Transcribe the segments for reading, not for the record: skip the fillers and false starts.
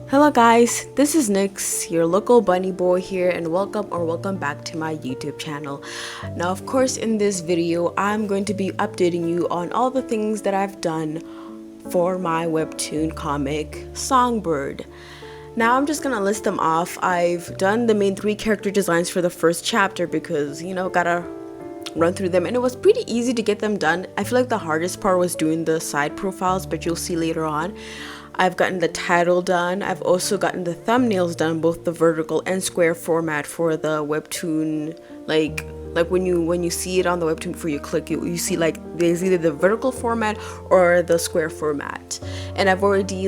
Hello guys, this is Nyx, your local bunny boy here, and welcome back to my YouTube channel. Now of course in this video I'm going to be updating you on all the things that I've done for my webtoon comic Songbird. Now I'm just gonna list them off. I've done the main 3 character designs for the first chapter because, gotta run through them, and it was pretty easy to get them done. I feel like the hardest part was doing the side profiles, but you'll see later on. I've gotten the title done. I've also gotten the thumbnails done, both the vertical and square format for the webtoon. Like when you see it on the webtoon before you click, you see like there's either the vertical format or the square format. And I've already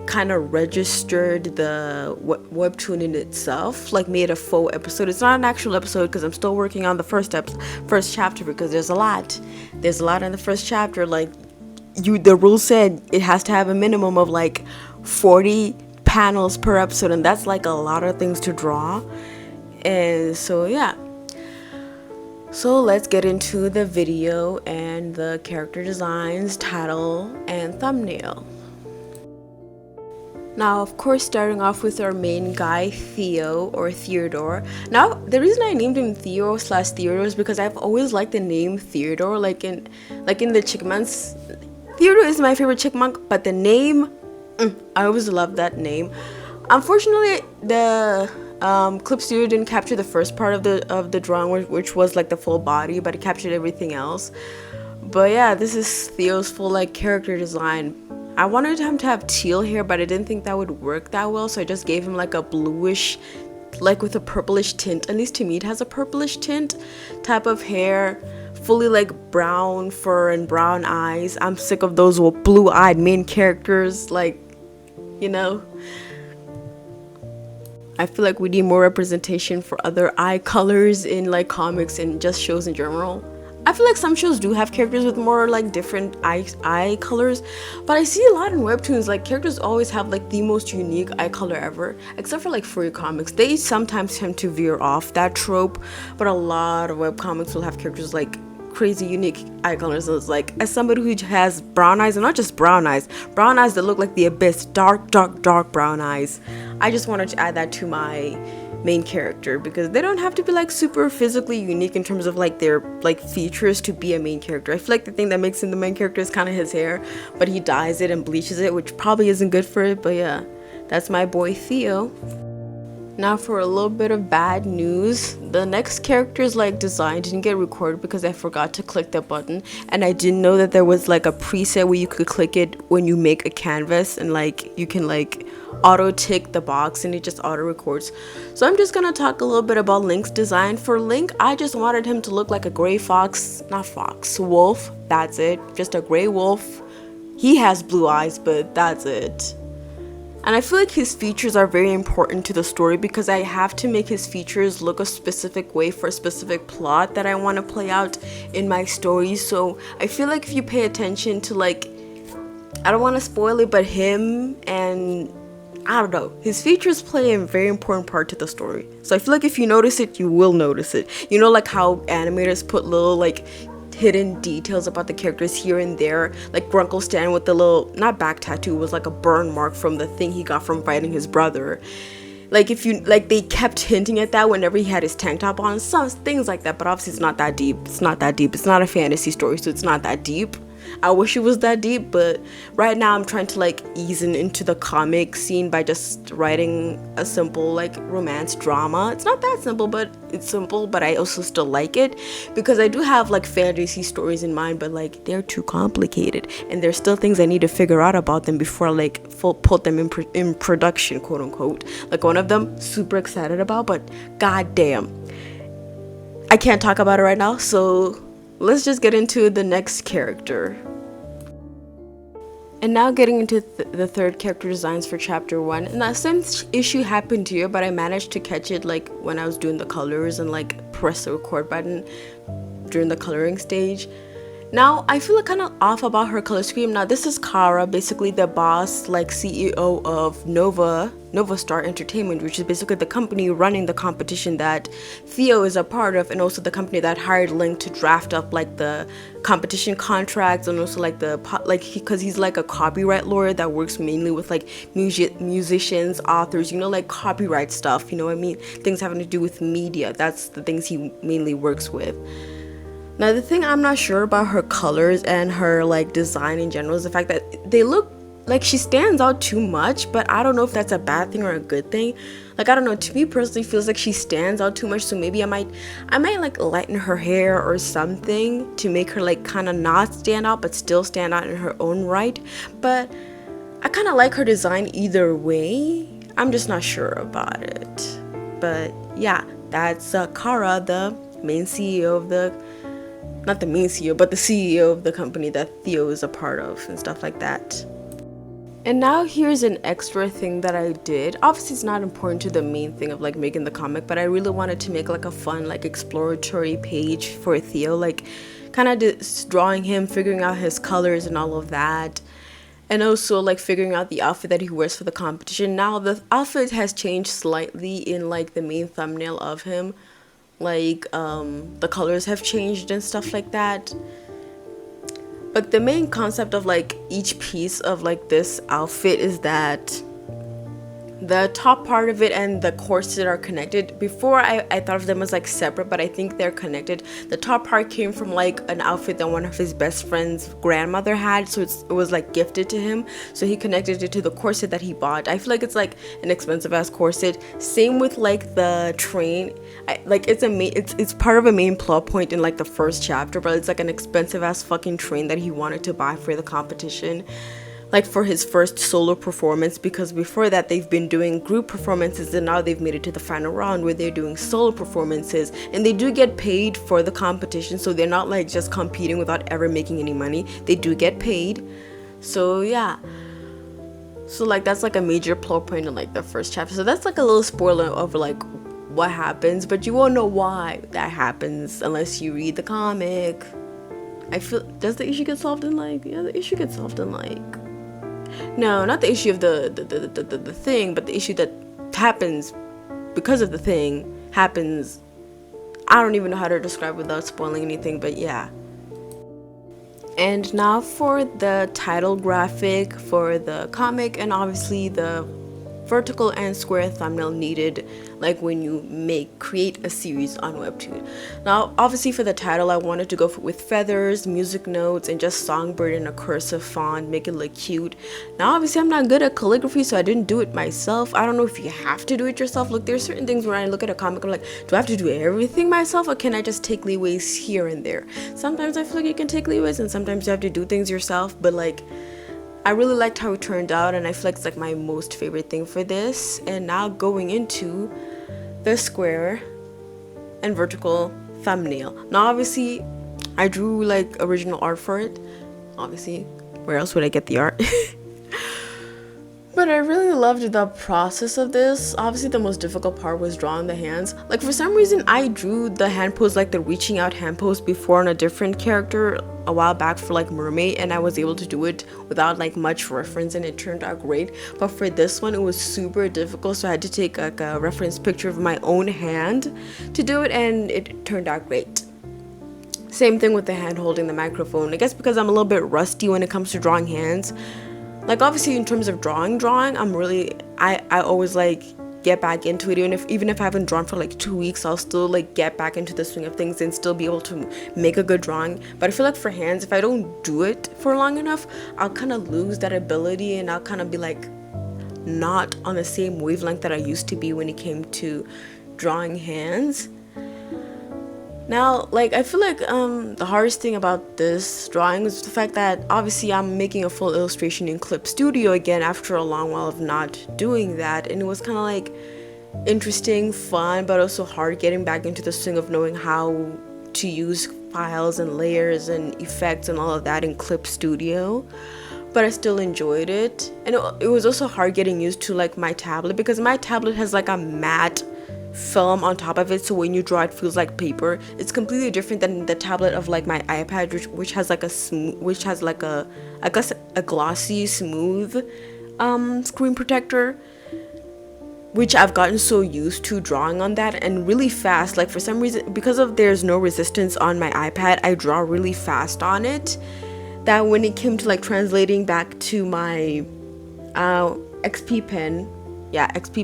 kind of registered the webtoon in itself, like made a faux episode. It's not an actual episode because I'm still working on the first chapter, because there's a lot in the first chapter. The rule said it has to have a minimum of 40 panels per episode, and that's a lot of things to draw. And so yeah, so let's get into the video and the character designs, title, and thumbnail. Now, of course, starting off with our main guy, Theo, or Theodore. Now, the reason I named him Theo/Theodore is because I've always liked the name Theodore. Like in the Chickmonks, Theodore is my favorite Chickmonk, but the name, I always loved that name. Unfortunately, the CLIPSTUDIO didn't capture the first part of the drawing, which was the full body, but it captured everything else. But yeah, this is Theo's full character design. I wanted him to have teal hair, but I didn't think that would work that well, so I just gave him a bluish, with a purplish tint. At least to me it has a purplish tint type of hair. Fully brown fur and brown eyes. I'm sick of those blue-eyed main characters. I feel like we need more representation for other eye colors in comics and just shows in general. I feel like some shows do have characters with more different eye colors, but I see a lot in webtoons characters always have the most unique eye color ever, except for furry comics. They sometimes tend to veer off that trope, but a lot of webcomics will have characters crazy unique eye colors. So it's as somebody who has brown eyes, and not just brown eyes that look like the abyss, dark brown eyes, I just wanted to add that to my main character, because they don't have to be super physically unique in terms of their features to be a main character. I feel like the thing that makes him the main character is kind of his hair, but he dyes it and bleaches it, which probably isn't good for it. But yeah, that's my boy Theo. Now for a little bit of bad news, the next character's design didn't get recorded because I forgot to click the button, and I didn't know that there was a preset where you could click it when you make a canvas, and you can auto tick the box and it just auto records. So I'm just gonna talk a little bit about Link's design. For Link, I just wanted him to look like a gray wolf. That's it, just a gray wolf. He has blue eyes, but that's it. And I feel like his features are very important to the story because I have to make his features look a specific way for a specific plot that I want to play out in my story. So I feel like if you pay attention to I don't want to spoil it, but him and I don't know, his features play a very important part to the story. So I feel like if you notice it, you will notice it. How animators put little hidden details about the characters here and there, Grunkle Stan with the little, not back tattoo, was a burn mark from the thing he got from fighting his brother. If you they kept hinting at that whenever he had his tank top on, some things like that. But obviously it's not that deep. It's not a fantasy story, so it's not that deep. I wish it was that deep, but right now I'm trying to ease into the comic scene by just writing a simple romance drama. It's not that simple, but it's simple, but I also still like it because I do have fantasy stories in mind, but they're too complicated and there's still things I need to figure out about them before I put them in production, quote unquote. One of them, super excited about, but goddamn, I can't talk about it right now. So let's just get into the next character. And now getting into the third character designs for chapter 1. And the same issue happened here, but I managed to catch it when I was doing the colors and press the record button during the coloring stage. Now, I feel like kind of off about her color scheme. Now, this is Kara, basically the boss, like CEO of Nova Star Entertainment, which is basically the company running the competition that Theo is a part of, and also the company that hired Link to draft up like the competition contracts, and also like because he's like a copyright lawyer that works mainly with like musicians, authors, you know, like copyright stuff. You know what I mean? Things having to do with media. That's the things he mainly works with. Now, the thing I'm not sure about her colors and her like design in general is the fact that they look like she stands out too much, but I don't know if that's a bad thing or a good thing. Like, I don't know, to me personally feels like she stands out too much, so maybe I might like lighten her hair or something to make her like kind of not stand out but still stand out in her own right. But I kind of like her design either way. I'm just not sure about it. But yeah, that's Kara, the main CEO of the not the main CEO, but the CEO of the company that Theo is a part of and stuff like that. And now here's an extra thing that I did. Obviously, it's not important to the main thing of like making the comic, but I really wanted to make like a fun, like exploratory page for Theo, like kind of just drawing him, figuring out his colors and all of that. And also like figuring out the outfit that he wears for the competition. Now the outfit has changed slightly in like the main thumbnail of him. Like the colors have changed and stuff like that, but the main concept of like each piece of like this outfit is that the top part of it and the corset are connected. Before I thought of them as like separate, but I think they're connected. The top part came from like an outfit that one of his best friend's grandmother had, so it was like gifted to him, so he connected it to the corset that he bought. I feel like it's like an expensive ass corset. Same with like the train. It's part of a main plot point in like the first chapter, but it's like an expensive ass fucking train that he wanted to buy for the competition, like for his first solo performance, because before that they've been doing group performances, and now they've made it to the final round where they're doing solo performances, and they do get paid for the competition, so they're not like just competing without ever making any money. They do get paid. So yeah, so like that's like a major plot point in like the first chapter. So that's like a little spoiler of like what happens, but you won't know why that happens unless you read the comic. I feel, does the issue get solved in like, yeah, the issue gets solved in like, no, not the issue of the thing, but the issue that happens because of the thing happens. I don't even know how to describe without spoiling anything, but yeah. And now for the title graphic for the comic, and obviously the vertical and square thumbnail needed like when you create a series on Webtoon. Now obviously for the title I wanted to go with feathers, music notes, and just Songbird in a cursive font, make it look cute. Now obviously I'm not good at calligraphy, so I didn't do it myself. I don't know if you have to do it yourself. Look, there's certain things when I look at a comic I'm like, do I have to do everything myself, or can I just take leeways here and there? Sometimes I feel like you can take leeways and sometimes you have to do things yourself, but like I really liked how it turned out, and I feel like it's like my most favorite thing for this. And now going into the square and vertical thumbnail. Now obviously I drew like original art for it. Obviously, where else would I get the art? But I really loved the process of this. Obviously the most difficult part was drawing the hands. Like for some reason I drew the hand pose, like the reaching out hand pose, before on a different character a while back for like Mermaid, and I was able to do it without like much reference, and it turned out great. But for this one it was super difficult, so I had to take like a reference picture of my own hand to do it, and it turned out great. Same thing with the hand holding the microphone. I guess because I'm a little bit rusty when it comes to drawing hands. Like obviously in terms of drawing, I'm really, I always like get back into it. Even if I haven't drawn for like 2 weeks, I'll still like get back into the swing of things and still be able to make a good drawing. But I feel like for hands, if I don't do it for long enough, I'll kind of lose that ability, and I'll kind of be like not on the same wavelength that I used to be when it came to drawing hands. Now, like, I feel like the hardest thing about this drawing is the fact that obviously I'm making a full illustration in CLIPSTUDIO again after a long while of not doing that, and it was kind of like interesting, fun, but also hard getting back into the swing of knowing how to use files and layers and effects and all of that in CLIPSTUDIO. But I still enjoyed it, and it was also hard getting used to like my tablet, because my tablet has like a matte film on top of it, so when you draw it feels like paper. It's completely different than the tablet of like my iPad, which has like a smooth, which has like a, I guess, a glossy smooth screen protector, which I've gotten so used to drawing on that and really fast. Like for some reason, because of there's no resistance on my iPad, I draw really fast on it, that when it came to like translating back to my XP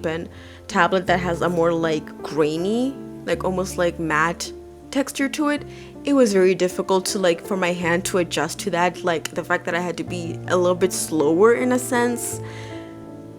pen tablet that has a more like grainy, like almost like matte texture to it, it was very difficult to like for my hand to adjust to that. Like the fact that I had to be a little bit slower in a sense,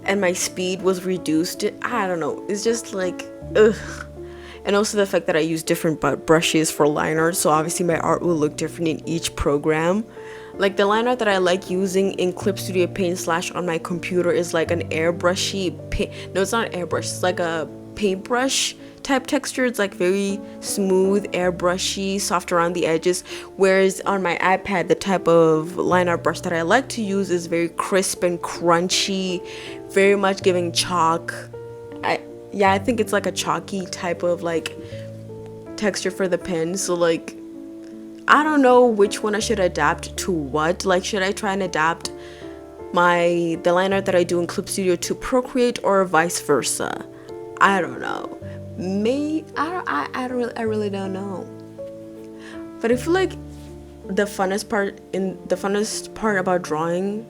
and my speed was reduced. I don't know, it's just like ugh. And also the fact that I use different brushes for line art, so obviously my art will look different in each program. Like the line art that I like using in CLIPSTUDIO Paint / on my computer is like an airbrushy no, it's not airbrush, it's like a paintbrush type texture. It's like very smooth, airbrushy, soft around the edges, whereas on my iPad the type of line art brush that I like to use is very crisp and crunchy, very much giving chalk. I think it's like a chalky type of like texture for the pen. So like I don't know which one I should adapt to what. Like should I try and adapt the line art that I do in CLIPSTUDIO to Procreate or vice versa? I don't know. I really don't know. But I feel like the funnest part about drawing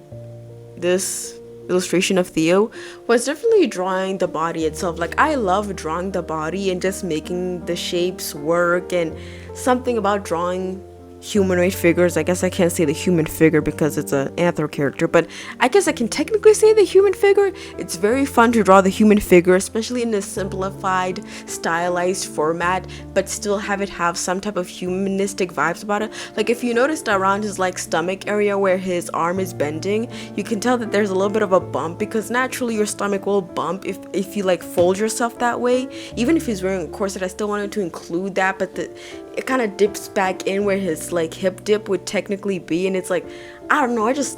this illustration of Theo was definitely drawing the body itself. Like I love drawing the body and just making the shapes work, and something about drawing humanoid figures. I guess I can't say the human figure because it's an anthro character, but I guess I can technically say the human figure. It's very fun to draw the human figure, especially in a simplified, stylized format, but still have it have some type of humanistic vibes about it. Like if you noticed around his like stomach area where his arm is bending, you can tell that there's a little bit of a bump, because naturally your stomach will bump if you like fold yourself that way. Even if he's wearing a corset, I still wanted to include that, but it kind of dips back in where his like hip dip would technically be, and it's like, I don't know, I just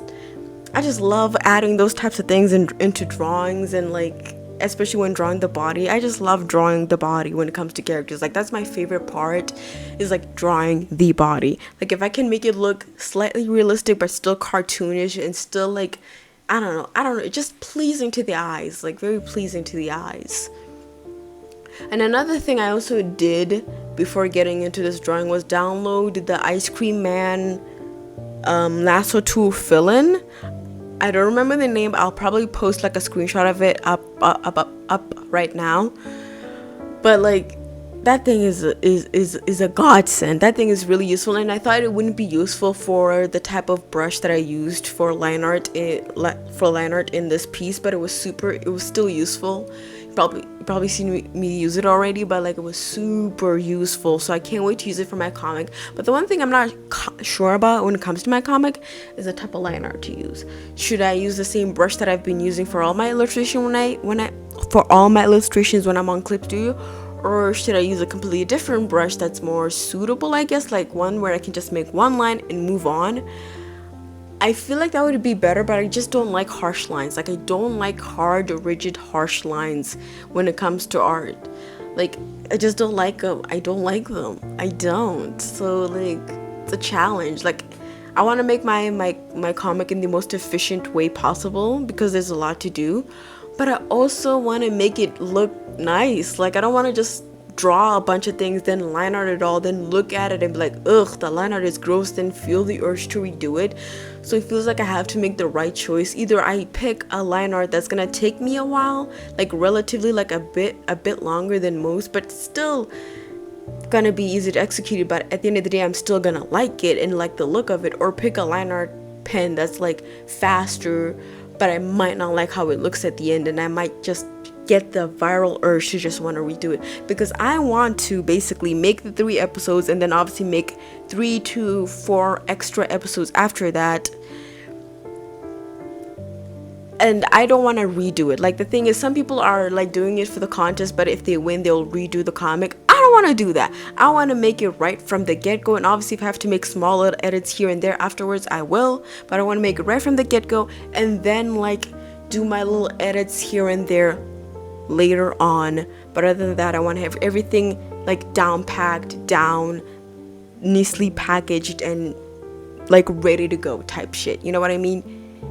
love adding those types of things into drawings, and like especially when drawing the body. I just love drawing the body when it comes to characters. Like that's my favorite part, is like drawing the body. Like if I can make it look slightly realistic but still cartoonish and still like I don't know, just pleasing to the eyes, like very pleasing to the eyes. And another thing I also did before getting into this drawing was download the Ice Cream Man lasso tool fill-in. I don't remember the name. I'll probably post like a screenshot of it up right now. But like that thing is a godsend. That thing is really useful, and I thought it wouldn't be useful for the type of brush that I used for line art in this piece, but it was still useful. Probably seen me use it already, but like it was super useful, so I can't wait to use it for my comic. But the one thing I'm not sure about when it comes to my comic is the type of line art to use. Should I use the same brush that I've been using for all my illustration when I'm on CLIPSTUDIO, or should I use a completely different brush that's more suitable, I guess, like one where I can just make one line and move on? I feel like that would be better, but I just don't like harsh lines. Like I don't like hard, rigid, harsh lines when it comes to art. Like I just don't like them. I don't like them. I don't. So like it's a challenge. Like I want to make my comic in the most efficient way possible, because there's a lot to do, but I also want to make it look nice. Like I don't want to just draw a bunch of things, then line art it all, then look at it and be like, ugh, the line art is gross, then feel the urge to redo it. So it feels like I have to make the right choice. Either I pick a line art that's gonna take me a while, like relatively like a bit longer than most, but still gonna be easy to execute, but at the end of the day I'm still gonna like it and like the look of it, or pick a line art pen that's like faster, but I might not like how it looks at the end, and I might just get the viral urge to just want to redo it, because I want to basically make the 3 episodes and then obviously make 3 to 4 extra episodes after that, and I don't want to redo it. Like the thing is, some people are like doing it for the contest, but if they win they'll redo the comic. I don't want to do that. I want to make it right from the get-go, and obviously if I have to make small little edits here and there afterwards I will, but I want to make it right from the get-go and then like do my little edits here and there later on. But other than that, I want to have everything like down packed, down, nicely packaged, and like ready to go type shit. You know what I mean?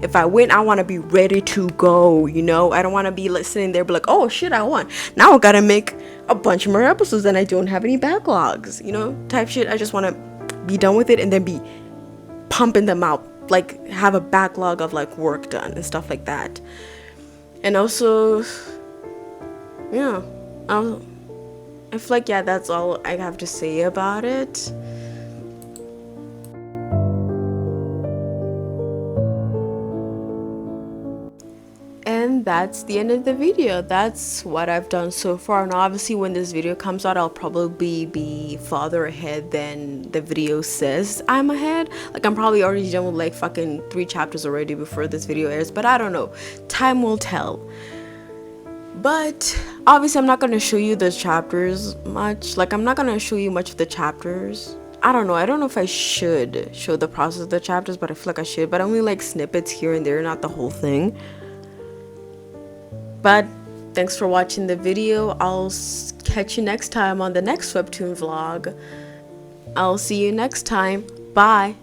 If I win, I want to be ready to go, you know? I don't want to be like sitting there be like, oh shit, I won. Now I gotta make a bunch more episodes and I don't have any backlogs, you know? Type shit. I just want to be done with it and then be pumping them out. Like have a backlog of like work done and stuff like that. And also, yeah, I feel like, yeah, that's all I have to say about it. And that's the end of the video. That's what I've done so far. And obviously when this video comes out, I'll probably be farther ahead than the video says I'm ahead. Like I'm probably already done with like fucking 3 chapters already before this video airs, but I don't know, time will tell. But obviously I'm not going to show you the chapters much. Like I'm not going to show you much of the chapters. I don't know if I should show the process of the chapters, but I feel like I should. But only like snippets here and there, not the whole thing. But thanks for watching the video. I'll catch you next time on the next Webtoon vlog. I'll see you next time. Bye.